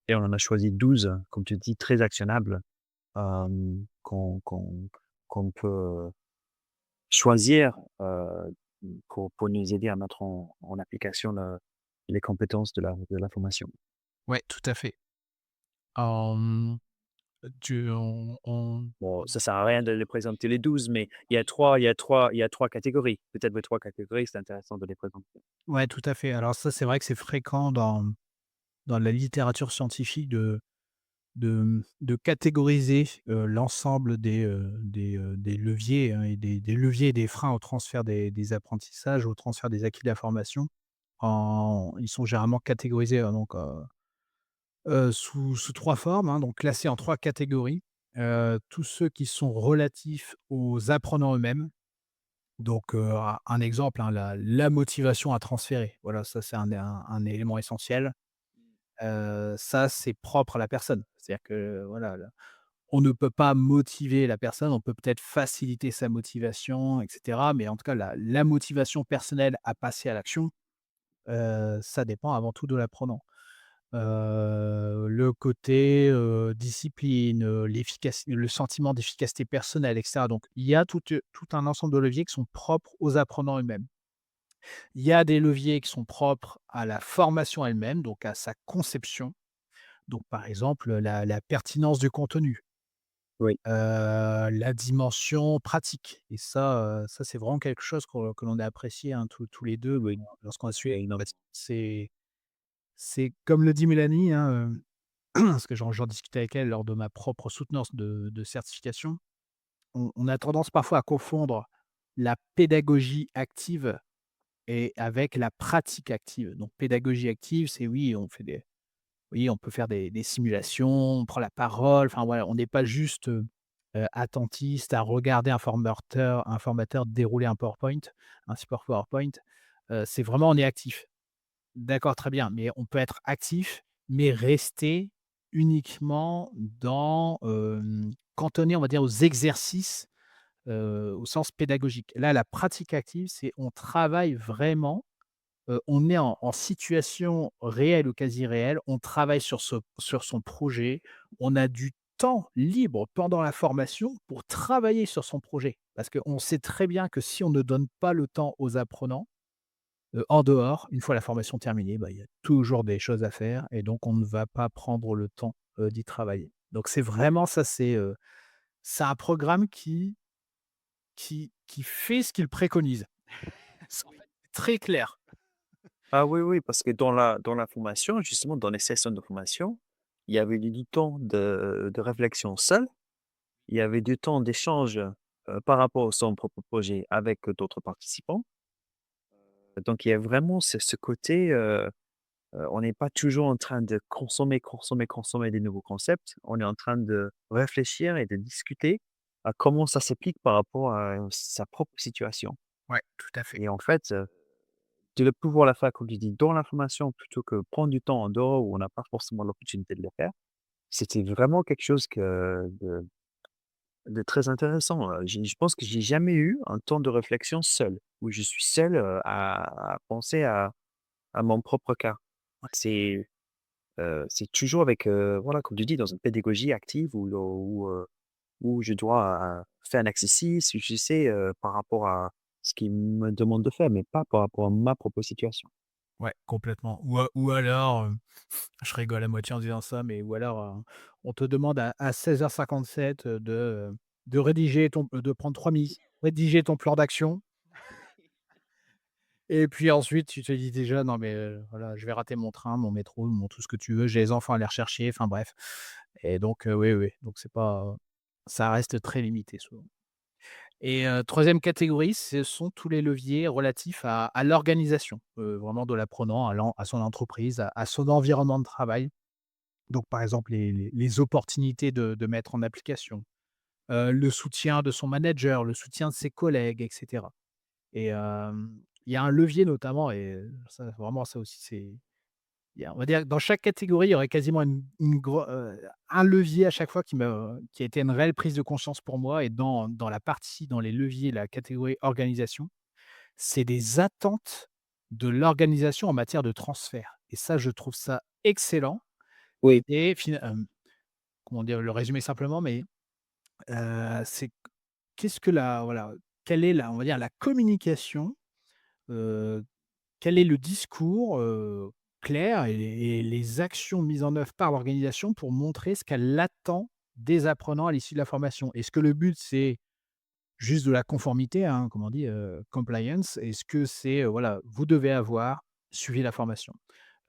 et on en a choisi 12, comme tu dis, très actionnables, qu'on peut choisir, pour nous aider à mettre en application les compétences de la formation. Ouais, tout à fait. Hem, tu on Bon, ça sert à rien de les présenter les 12, mais il y a trois catégories. Peut-être les 3 catégories, c'est intéressant de les présenter. ouais, tout à fait. Alors ça, c'est vrai que c'est fréquent dans la littérature scientifique de catégoriser, l'ensemble des leviers, hein, et des leviers et des freins au transfert des apprentissages, au transfert des acquis de la formation. Ils sont généralement catégorisés, sous 3 formes, hein, donc classés en 3 catégories. Tous ceux qui sont relatifs aux apprenants eux-mêmes, donc un exemple, hein, la motivation à transférer. Voilà, ça c'est un élément essentiel. Ça, c'est propre à la personne. C'est-à-dire que voilà, on ne peut pas motiver la personne, on peut peut-être faciliter sa motivation et cetera, mais en tout cas la motivation personnelle à passer à l'action, ça dépend avant tout de l'apprenant. Le côté, discipline, le sentiment d'efficacité personnelle et cetera, donc il y a tout un ensemble de leviers qui sont propres aux apprenants eux-mêmes. Il y a des leviers qui sont propres à la formation elle-même, donc à sa conception, donc par exemple, la pertinence du contenu. Oui, La dimension pratique et ça c'est vraiment quelque chose que l'on a apprécié, hein, tous les 2 oui, lorsqu'on a suivi énorme. parce que c'est comme le dit Mélanie, hein, parce que j'en discutais avec elle lors de ma propre soutenance de certification. On a tendance parfois à confondre la pédagogie active et avec la pratique active. Donc pédagogie active, c'est oui, on peut faire des simulations, on prend la parole, enfin voilà, on n'est pas juste, attentiste à regarder un formateur dérouler un PowerPoint, un support PowerPoint. C'est vraiment on est actif. D'accord, très bien, mais on peut être actif, mais rester uniquement cantonné, on va dire, aux exercices, au sens pédagogique. Là, la pratique active, c'est on travaille vraiment. On est en situation réelle ou quasi réelle, on travaille sur son projet, on a du temps libre pendant la formation pour travailler sur son projet. Parce qu'on sait très bien que si on ne donne pas le temps aux apprenants, en dehors, une fois la formation terminée, bah, il y a toujours des choses à faire et donc on ne va pas prendre le temps, d'y travailler. Donc c'est vraiment ça, c'est un programme qui fait ce qu'il préconise. C'est en fait très clair. Ah oui, oui, parce que dans la formation, justement, dans les sessions de formation, il y avait du temps de réflexion seule, il y avait du temps d'échange, par rapport à son propre projet avec, d'autres participants. Donc il y a vraiment ce côté, on n'est pas toujours en train de consommer, consommer, consommer des nouveaux concepts. On est en train de réfléchir et de discuter à comment ça s'applique par rapport à sa propre situation. Ouais, tout à fait. Et en fait, de le pouvoir la faire, comme tu dis, dans l'information plutôt que prendre du temps en dehors où on n'a pas forcément l'opportunité de le faire, c'était vraiment quelque chose de très intéressant. Je pense que j'ai jamais eu un temps de réflexion seul, où je suis seul, à penser à mon propre cas. C'est toujours avec, voilà, comme tu dis, dans une pédagogie active où je dois, faire un exercice, je sais, par rapport à ce qu'il me demande de faire, mais pas par rapport à ma propre situation. Ouais, complètement. Ou alors, Je rigole à moitié en disant ça, mais ou alors, on te demande à 16h57, de rédiger de prendre 3 minutes, rédiger ton plan d'action et puis ensuite tu te dis déjà: «Non mais, voilà, je vais rater mon train, mon métro, mon tout ce que tu veux, j'ai les enfants à aller rechercher», enfin bref et donc oui, oui, donc c'est pas, ça reste très limité souvent et 3e catégorie, ce sont tous les leviers relatifs à l'organisation, vraiment de l'apprenant à son entreprise, à son environnement de travail. Donc par exemple, les opportunités de mettre en application, le soutien de son manager, le soutien de ses collègues et cetera et il y a un levier notamment et ça vraiment ça aussi c'est il y a on va dire que dans chaque catégorie, il y aurait quasiment un levier à chaque fois qui a été une réelle prise de conscience pour moi et dans les leviers, la catégorie organisation, c'est des attentes de l'organisation en matière de transfert et ça, je trouve ça excellent Oui, et comment dire? Le résumer simplement, mais, c'est qu'est-ce que la voilà, quelle est la on va dire la communication, heu, quel est le discours, clair et les actions mises en œuvre par l'organisation pour montrer ce qu'elle attend des apprenants à l'issue de la formation? Est-ce que le but, c'est juste de la conformité, hein, comme on dit, compliance? Est-ce que c'est, voilà, vous devez avoir suivi la formation?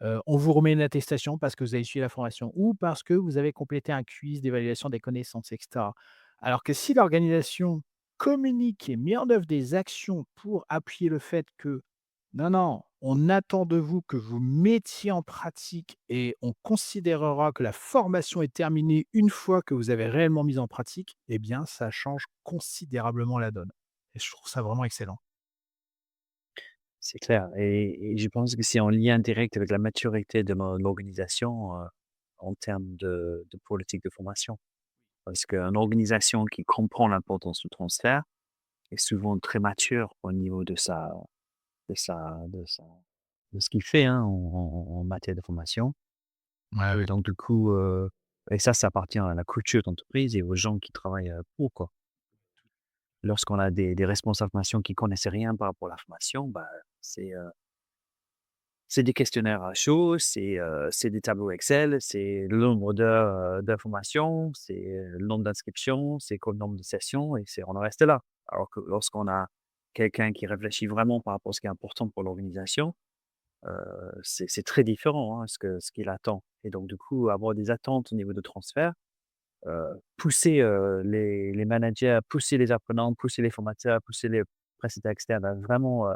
On vous remet une attestation parce que vous avez suivi la formation ou parce que vous avez complété un quiz d'évaluation des connaissances et cetera. Alors que si l'organisation communique et met en œuvre des actions pour appuyer le fait que: «Non, non, on attend de vous que vous mettiez en pratique et on considérera que la formation est terminée une fois que vous avez réellement mis en pratique», eh bien, ça change considérablement la donne et je trouve ça vraiment excellent. c'est clair et je pense que c'est en lien direct avec la maturité de l'organisation, en termes de politique de formation. Parce qu'une organisation qui comprend l'importance du transfert est souvent très mature au niveau de sa de ce qu'il fait, hein, en matière de formation Ouais, et ouais. donc du coup, et ça appartient à la culture d'entreprise et aux gens qui travaillent, pour, quoi. Lorsqu'on a des responsables formation qui connaissent rien par rapport à la formation, bah, c'est, heu, c'est des questionnaires à chaud, c'est des tableaux Excel, c'est le nombre d'heures, d'information, c'est, le nombre d'inscriptions, c'est quoi le nombre de sessions et on en reste là. Alors que lorsqu'on a quelqu'un qui réfléchit vraiment par rapport à ce qui est important pour l'organisation, heu, c'est très différent, hein, ce qu'il attend et donc du coup, avoir des attentes au niveau de transfert, pousser, les managers, pousser les apprenants, pousser les formateurs, pousser les prestataires externes à vraiment,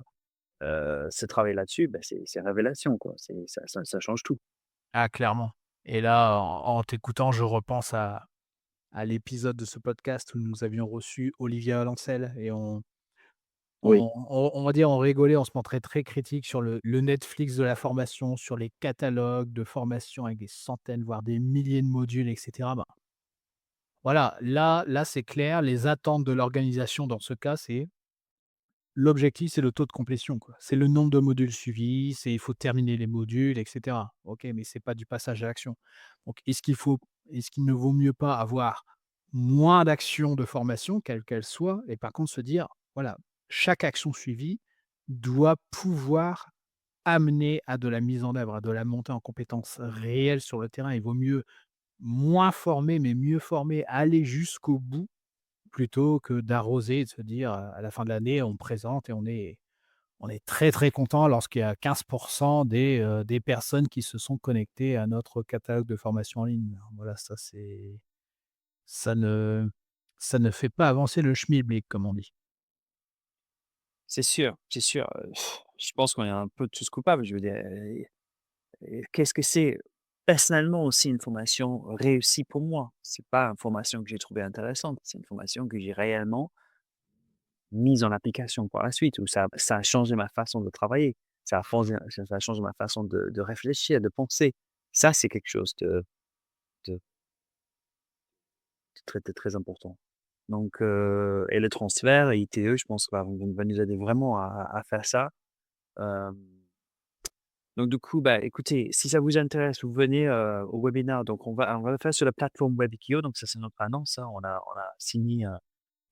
ce travail là-dessus, bah, c'est révélation, quoi. Ça change tout. Ah clairement et là, en t'écoutant, je repense à l'épisode de ce podcast où nous avions reçu Olivia Lancel et Oui. on va dire, on rigolait, on se montrait très critique sur le Netflix de la formation, sur les catalogues de formation avec des centaines, voire des milliers de modules et cetera. Ben, voilà, là, c'est clair, les attentes de l'organisation dans ce cas, c'est l'objectif, c'est le taux de complétion, quoi. C'est le nombre de modules suivis, c'est il faut terminer les modules et cetera. OK, mais c'est pas du passage à l'action. Donc est-ce qu'il ne vaut mieux pas avoir moins d'actions de formation, quelles qu'elles soient et par contre se dire: «Voilà, chaque action suivie doit pouvoir amener à de la mise en œuvre, à de la montée en compétences réelles sur le terrain». Il vaut mieux moins former, mais mieux former, aller jusqu'au bout plutôt que d'arroser et de se dire, à la fin de l'année, on présente et on est très, très content lorsqu'il y a 15 des personnes qui se sont connectées à notre catalogue de formation en ligne. Voilà, ça ne ça ne fait pas avancer le schmilblick comme on dit. C'est sûr, je pense qu'on est un peu tous coupables. Je veux dire, et qu'est-ce que c'est? Personnellement aussi une formation réussie pour moi. C'est pas une formation que j'ai trouvée intéressante, c'est une formation que j'ai réellement mise en application par la suite, où ça a changé ma façon de travailler. Ça a changé ma façon de réfléchir, de penser. Ça, c'est quelque chose de de très important. Donc et le transfert et ITE, je pense va nous aider vraiment à faire ça. Hem, donc du coup, bah, écoutez, si ça vous intéresse, vous venez, au webinaire. Donc on va le faire sur la plateforme Webikio, donc ça, c'est notre annonce, hein. On a signé,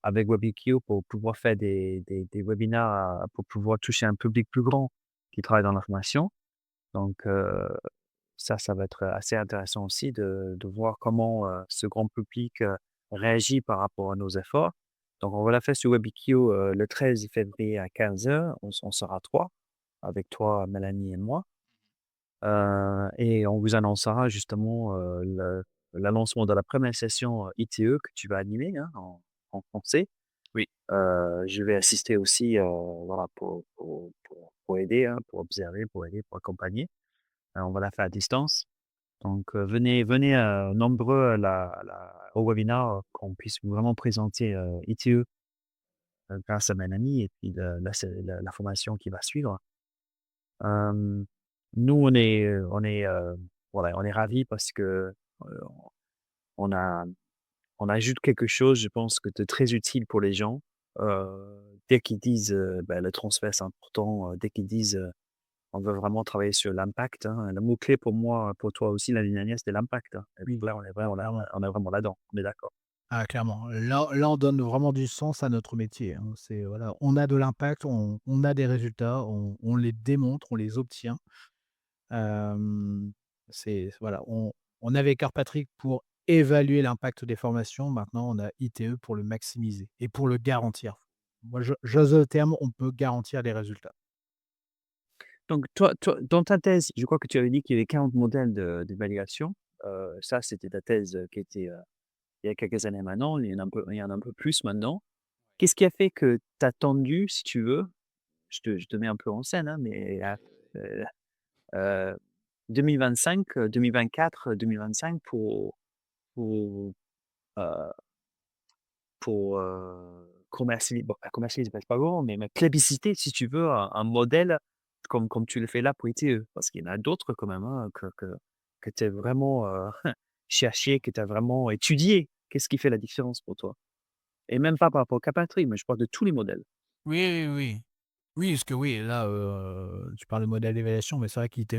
avec Webikio pour pouvoir faire des webinaires, pour pouvoir toucher un public plus grand qui travaille dans l'information. Donc Ça va être assez intéressant aussi de voir comment, ce grand public, réagit par rapport à nos efforts. Donc on va la faire sur WebEQ, le 13 février à 15 heures. On sera 3 avec toi, Mélanie et moi. Et on vous annoncera justement, le lancement de la première session, ITE que tu vas animer, hein, en français. Oui. Je vais assister aussi, voilà, pour aider, hein, pour observer, pour aider, pour accompagner. On va la faire à distance. Donc, venez, nombreux au webinaire, qu'on puisse vraiment présenter, ITE, grâce à Mélanie et puis la formation qui va suivre. Hem, Nous, voilà, on est ravis parce que, heu, on a on ajoute quelque chose, je pense, que de très utile pour les gens. Dès qu'ils disent, bah, le transfert, c'est important, dès qu'ils disent, on veut vraiment travailler sur l'impact, hein. Le mot-clé pour moi, pour toi aussi l'année dernière, c'était l'impact, hein. Et donc Oui, là, clairement. on est vraiment là-dedans, on est d'accord. Ah clairement. Là, on donne vraiment du sens à notre métier, hein. C'est voilà, on a de l'impact, on a des résultats, on les démontre, on les obtient. Hem, c'est voilà, on avait Carpatrick pour évaluer l'impact des formations. Maintenant, on a ITE pour le maximiser et pour le garantir. Moi, j'ose le terme, on peut garantir les résultats. Donc toi, dans ta thèse, je crois que tu avais dit qu'il y avait 40 modèles d'évaluation. Ça, c'était ta thèse, qui était, il y a quelques années maintenant. Il y en a un peu plus maintenant. Qu'est-ce qui a fait que tu as tendu, si tu veux, je te mets un peu en scène, hein, mais heu heu, 2025, 2024, 2025 pour, heu commercialiser, bon, pas commercialiser, c'est pas bon, mais plébisciter, si tu veux, un modèle comme tu le fais là pour ITE. Parce qu'il y en a d'autres quand même, hein, que tu as vraiment, cherché, que tu as vraiment étudié. Qu'est-ce qui fait la différence pour toi? Et même pas par rapport au Capatry, mais je parle de tous les modèles. Oui, oui, oui. Oui, parce que oui, là, tu parles de modèle d'évaluation, mais c'est vrai qu'ITE,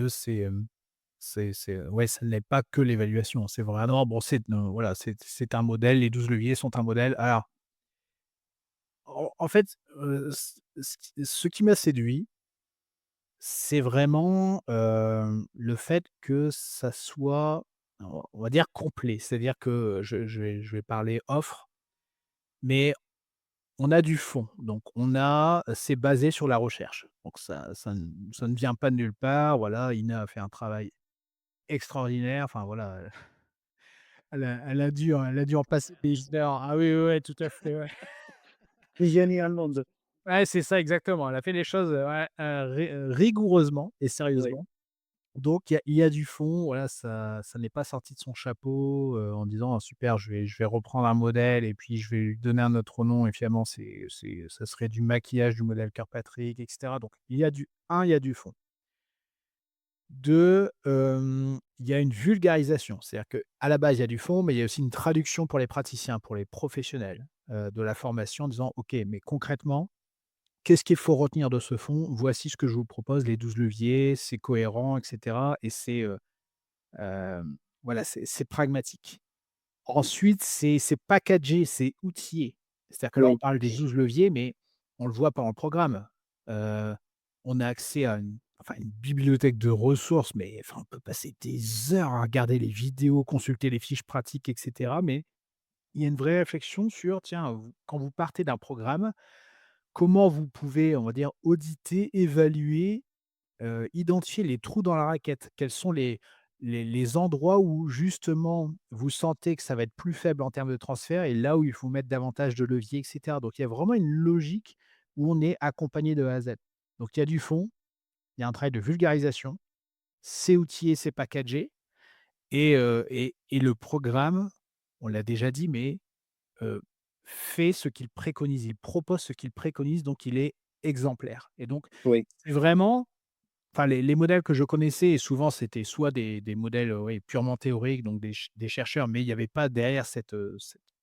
ouais, ça n'est pas que l'évaluation. C'est vraiment bon, voilà, c'est un modèle, les 12 leviers sont un modèle. Alors, en fait, ce qui m'a séduit, c'est vraiment, le fait que ça soit, on va dire complet. C'est-à-dire que je vais parler offre, mais on a du fond, donc c'est basé sur la recherche. Donc ça ne vient pas de nulle part. Voilà, Ina a fait un travail extraordinaire. Enfin voilà, elle a dû en passer des heures. Ah oui, oui, ouais, tout à fait, ouais. Génie allemande. Ouais, c'est ça exactement. Elle a fait les choses, ouais, rigoureusement et Oui. sérieusement. Donc il y a du fond, voilà, ça n'est pas sorti de son chapeau, en disant: «Ah super, je vais reprendre un modèle et puis je vais lui donner un autre nom et finalement ça serait du maquillage du modèle Kirkpatrick» et cetera. Donc il y a du fond. 2, il y a une vulgarisation. C'est-à-dire qu'à la base, il y a du fond, mais il y a aussi une traduction pour les praticiens, pour les professionnels, de la formation en disant: «OK, mais concrètement, qu'est-ce qu'il faut retenir de ce fond? Voici ce que je vous propose, les 12 leviers, c'est cohérent et cetera et voilà, c'est pragmatique. Ensuite, c'est packagé, c'est outillé. C'est-à-dire que là, on Oui. parle des 12 leviers, mais on le voit pas dans le programme. Heu, on a accès à une bibliothèque de ressources, mais enfin, on peut passer des heures à regarder les vidéos, consulter les fiches pratiques et cetera, mais il y a une vraie réflexion sur, tiens, quand vous partez d'un programme, comment vous pouvez, on va dire, auditer, évaluer, identifier les trous dans la raquette. Quels sont les endroits où justement vous sentez que ça va être plus faible en termes de transfert et là où il faut mettre davantage de levier et cetera. Donc il y a vraiment une logique où on est accompagné de A à Z. Donc il y a du fond, il y a un travail de vulgarisation, c'est outillé, c'est packagé et le programme, on l'a déjà dit, mais heu, fait ce qu'il préconise. Il propose ce qu'il préconise, donc il est exemplaire et donc Oui. c'est vraiment. Enfin, les modèles que je connaissais et souvent c'était soit des modèles, oui, purement théoriques, donc des chercheurs, mais il y avait pas derrière cette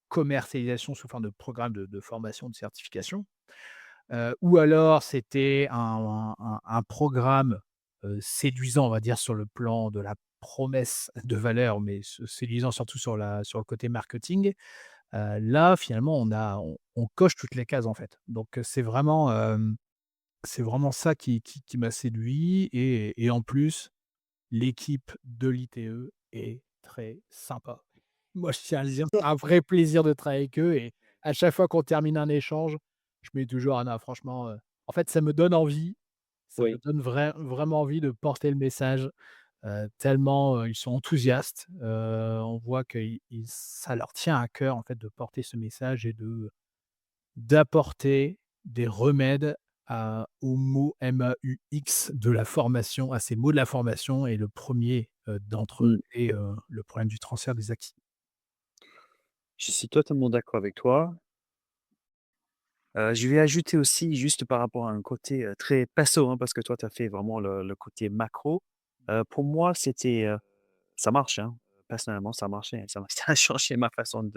commercialisation sous forme de programme de formation, de certification. Ou alors c'était un programme, séduisant, on va dire, sur le plan de la promesse de valeur, mais séduisant surtout sur le côté marketing. Là, finalement, on coche toutes les cases, en fait. Donc, c'est vraiment ça qui m'a séduit et en plus, l'équipe de l'ITE est très sympa. Moi, je tiens à le dire, c'est un vrai plaisir de travailler avec eux et à chaque fois qu'on termine un échange, je mets toujours: «Ah non, franchement», en fait, ça me donne envie, ça me Oui. donne vraiment envie de porter le message, tellement, ils sont enthousiastes. On voit que ça leur tient à cœur, en fait, de porter ce message et d'apporter des remèdes aux mots MAUX de la formation, à ces mots de la formation et le premier d'entre eux Mmh. est, le problème du transfert des acquis. Je suis totalement d'accord avec toi. Je vais ajouter aussi juste par rapport à un côté, très perso, hein, parce que toi tu as fait vraiment le côté macro. Pour moi, c'était, ça marche, hein. Personnellement, ça marchait, ça ça a changé ma façon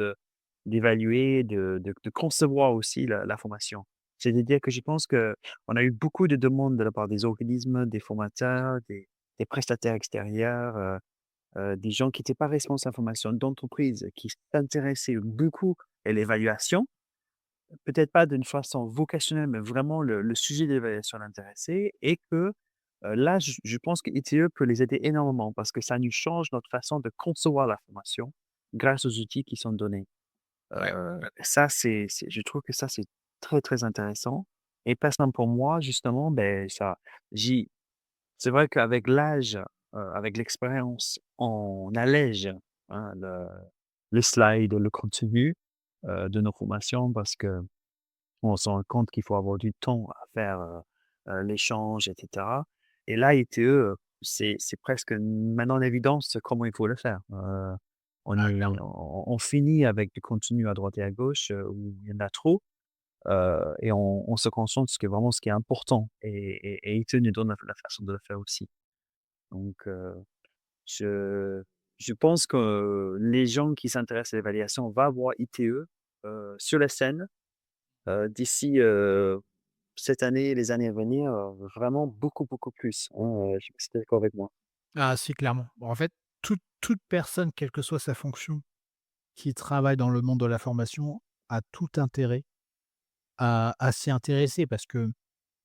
d'évaluer, de concevoir aussi la formation. C'est-à-dire que je pense qu'on a eu beaucoup de demandes de la part des organismes, des formateurs, des prestataires extérieurs, des gens qui étaient pas responsables formation, d'entreprises qui s'intéressaient beaucoup à l'évaluation. Peut-être pas d'une façon vocationnelle, mais vraiment le sujet de l'évaluation l'intéressait et que, là, je pense que ITE peut les aider énormément parce que ça nous change notre façon de concevoir la formation grâce aux outils qui sont donnés. Ouais. Ça, je trouve que ça, c'est très, très intéressant et personnellement pour moi, justement, ben ça j'y c'est vrai qu'avec l'âge, avec l'expérience, on allège, hein, le slide, le contenu, de nos formations parce que on se rend compte qu'il faut avoir du temps à faire, l'échange et cetera et là, ITE, c'est presque maintenant en évidence comment il faut le faire. Ah, clairement. On finit avec du contenu à droite et à gauche, où il y en a trop, et on se concentre sur ce qui est vraiment ce qui est important et ITE nous donne la façon de le faire aussi. Donc je je pense que les gens qui s'intéressent à l'évaluation va voir ITE, sur la scène, d'ici, cette année et les années à venir, vraiment beaucoup, beaucoup plus, hein, je sais pas si tu es d'accord avec moi? Ah si, clairement. Bon, en fait, toute personne, quelle que soit sa fonction, qui travaille dans le monde de la formation a tout intérêt à s'y intéresser parce que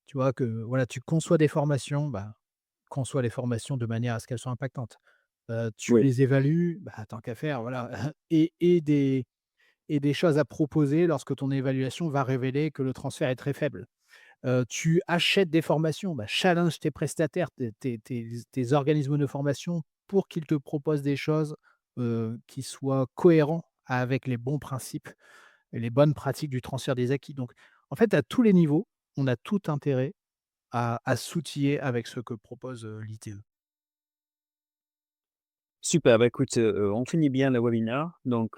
tu vois que, voilà, tu conçois des formations, bah, conçois les formations de manière à ce qu'elles soient impactantes. Tu Oui, les évalues, bah, tant qu'à faire, voilà et des choses à proposer lorsque ton évaluation va révéler que le transfert est très faible. Tu achètes des formations, bah, challenge tes prestataires, tes organismes de formation pour qu'ils te proposent des choses, qui soient cohérents avec les bons principes et les bonnes pratiques du transfert des acquis. Donc en fait, à tous les niveaux, on a tout intérêt à s'outiller avec ce que propose, l'ITE. super, bah, écoute, on finit bien le webinaire donc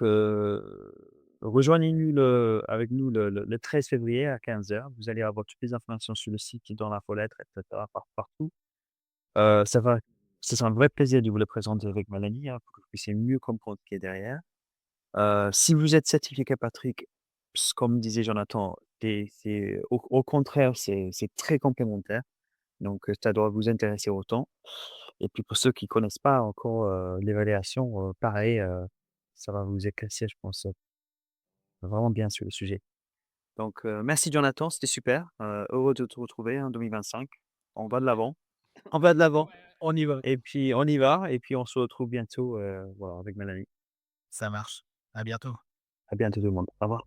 rejoignez-nous avec nous le 13 février à 15 heures. Vous allez avoir toutes les informations sur le site, dans l'infolettre et cetera, partout. Ça va Ce sera un vrai plaisir de vous le présenter avec Mélanie, hein, pour que vous puissiez mieux comprendre ce qui est derrière. Si vous êtes certifié Patrick, comme disait Jonathan, c'est au contraire, c'est très complémentaire, donc ça doit vous intéresser autant et puis pour ceux qui connaissent pas encore, l'évaluation, pareil, ça va vous éclaircir, je pense, vraiment bien sur le sujet. Donc merci Jonathan, c'était super, heureux de te retrouver en 2025. On va de l'avant, on va de l'avant On y va. et puis on y va et puis on se retrouve bientôt, voilà, avec Mélanie. Ça marche. À bientôt. À bientôt tout le monde. Au revoir.